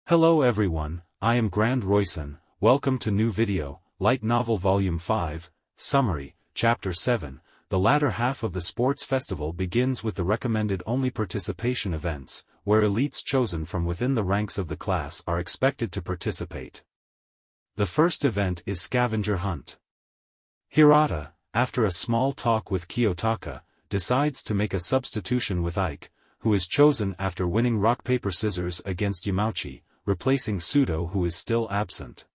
Hello everyone, I am Grand Royson. Welcome to new video, Light Novel Volume 5, Summary, Chapter 7. The latter half of the sports festival begins with the recommended only participation events, where elites chosen from within the ranks of the class are expected to participate. The first event is Scavenger Hunt. Hirata, after a small talk with Kiyotaka, decides to make a substitution with Ike, who is chosen after winning rock-paper-scissors against Yamauchi, replacing Sudō who is still absent.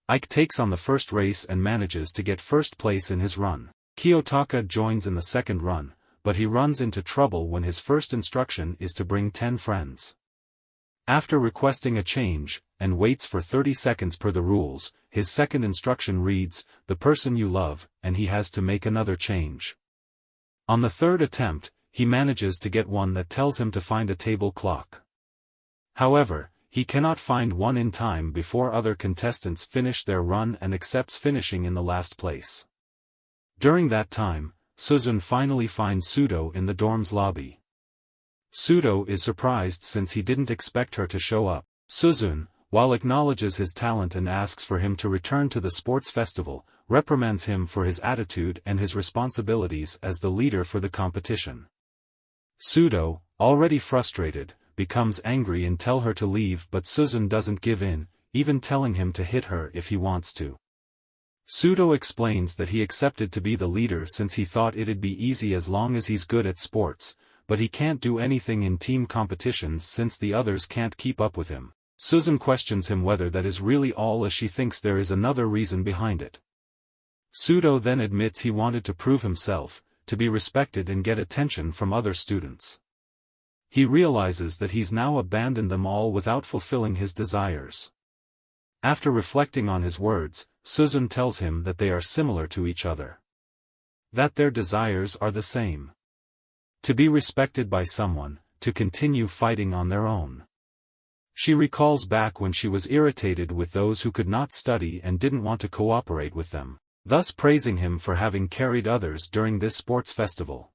Ike takes on the first race and manages to get first place in his run. Kiyotaka joins in the second run, but he runs into trouble when his first instruction is to bring 10 friends. After requesting a change, and waits for 30 seconds per the rules, his second instruction reads, "The person you love," and he has to make another change. On the third attempt, he manages to get one that tells him to find a table clock. However, he cannot find one in time before other contestants finish their run and accepts finishing in the last place. During that time, Suzune finally finds Sudō in the dorm's lobby. Sudō is surprised since he didn't expect her to show up. Suzune, while acknowledges his talent and asks for him to return to the sports festival, reprimands him for his attitude and his responsibilities as the leader for the competition. Sudō, already frustrated, becomes angry and tells her to leave, but Suzune doesn't give in, even telling him to hit her if he wants to. Sudō explains that he accepted to be the leader since he thought it'd be easy as long as he's good at sports, but he can't do anything in team competitions since the others can't keep up with him. Suzune questions him whether that is really all, as she thinks there is another reason behind it. Sudō then admits he wanted to prove himself, to be respected and get attention from other students. He realizes that he's now abandoned them all without fulfilling his desires. After reflecting on his words, Suzune tells him that they are similar to each other. That their desires are the same. To be respected by someone, to continue fighting on their own. She recalls back when she was irritated with those who could not study and didn't want to cooperate with them, thus praising him for having carried others during this sports festival.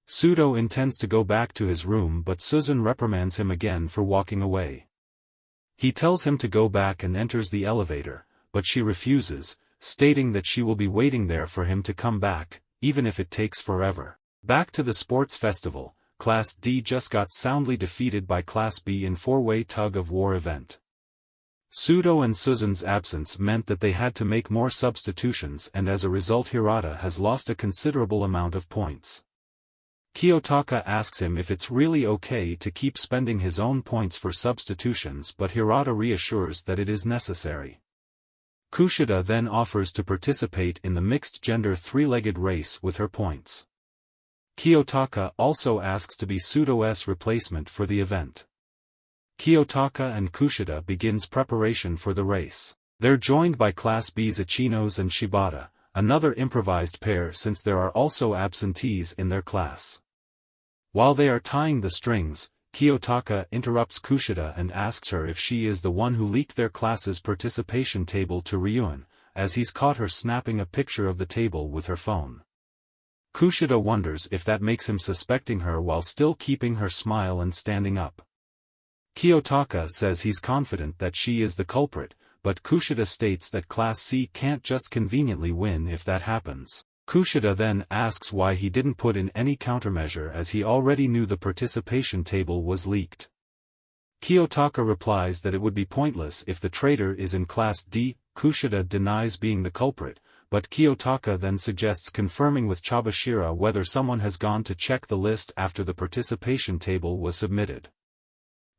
Sudō intends to go back to his room, but Suzune reprimands him again for walking away. He tells him to go back and enters the elevator, but she refuses, stating that she will be waiting there for him to come back, even if it takes forever. Back to the sports festival, Class D just got soundly defeated by Class B in four-way tug-of-war event. Sudō and Suzune's absence meant that they had to make more substitutions, and as a result Hirata has lost a considerable amount of points. Kiyotaka asks him if it's really okay to keep spending his own points for substitutions, but Hirata reassures that it is necessary. Kushida then offers to participate in the mixed-gender three-legged race with her points. Kiyotaka also asks to be Sudō's replacement for the event. Kiyotaka and Kushida begins preparation for the race. They're joined by Class B's Ichinose and Shibata, another improvised pair since there are also absentees in their class. While they are tying the strings, Kiyotaka interrupts Kushida and asks her if she is the one who leaked their class's participation table to Ryuan, as he's caught her snapping a picture of the table with her phone. Kushida wonders if that makes him suspecting her while still keeping her smile and standing up. Kiyotaka says he's confident that she is the culprit, but Kushida states that Class C can't just conveniently win if that happens. Kushida then asks why he didn't put in any countermeasure as he already knew the participation table was leaked. Kiyotaka replies that it would be pointless if the traitor is in Class D. Kushida denies being the culprit, but Kiyotaka then suggests confirming with Chabashira whether someone has gone to check the list after the participation table was submitted.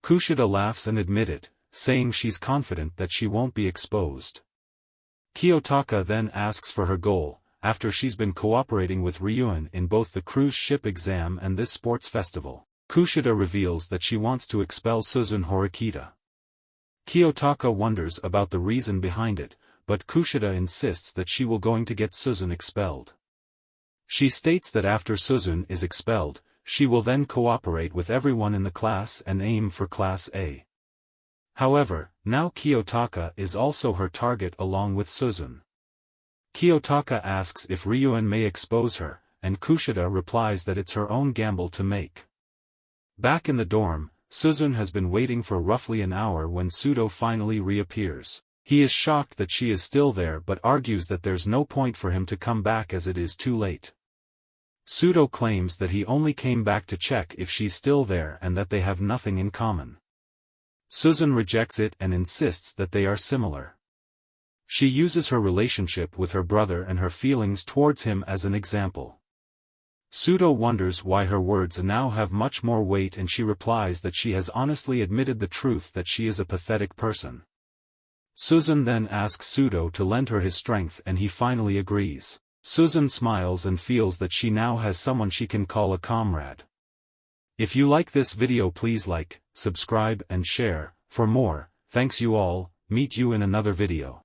Kushida laughs and admits it, saying she's confident that she won't be exposed. Kiyotaka then asks for her goal, after she's been cooperating with Ryuan in both the cruise ship exam and this sports festival. Kushida reveals that she wants to expel Suzune Horikita. Kiyotaka wonders about the reason behind it, but Kushida insists that she will going to get Suzune expelled. She states that after Suzune is expelled, she will then cooperate with everyone in the class and aim for Class A. However, now Kiyotaka is also her target along with Suzune. Kiyotaka asks if Ryuan may expose her, and Kushida replies that it's her own gamble to make. Back in the dorm, Suzune has been waiting for roughly an hour when Sudō finally reappears. He is shocked that she is still there but argues that there's no point for him to come back as it is too late. Sudō claims that he only came back to check if she's still there and that they have nothing in common. Suzune rejects it and insists that they are similar. She uses her relationship with her brother and her feelings towards him as an example. Sudō wonders why her words now have much more weight, and she replies that she has honestly admitted the truth that she is a pathetic person. Suzune then asks Sudō to lend her his strength and he finally agrees. Suzune smiles and feels that she now has someone she can call a comrade. If you like this video, please like, subscribe and share. For more, thanks you all, meet you in another video.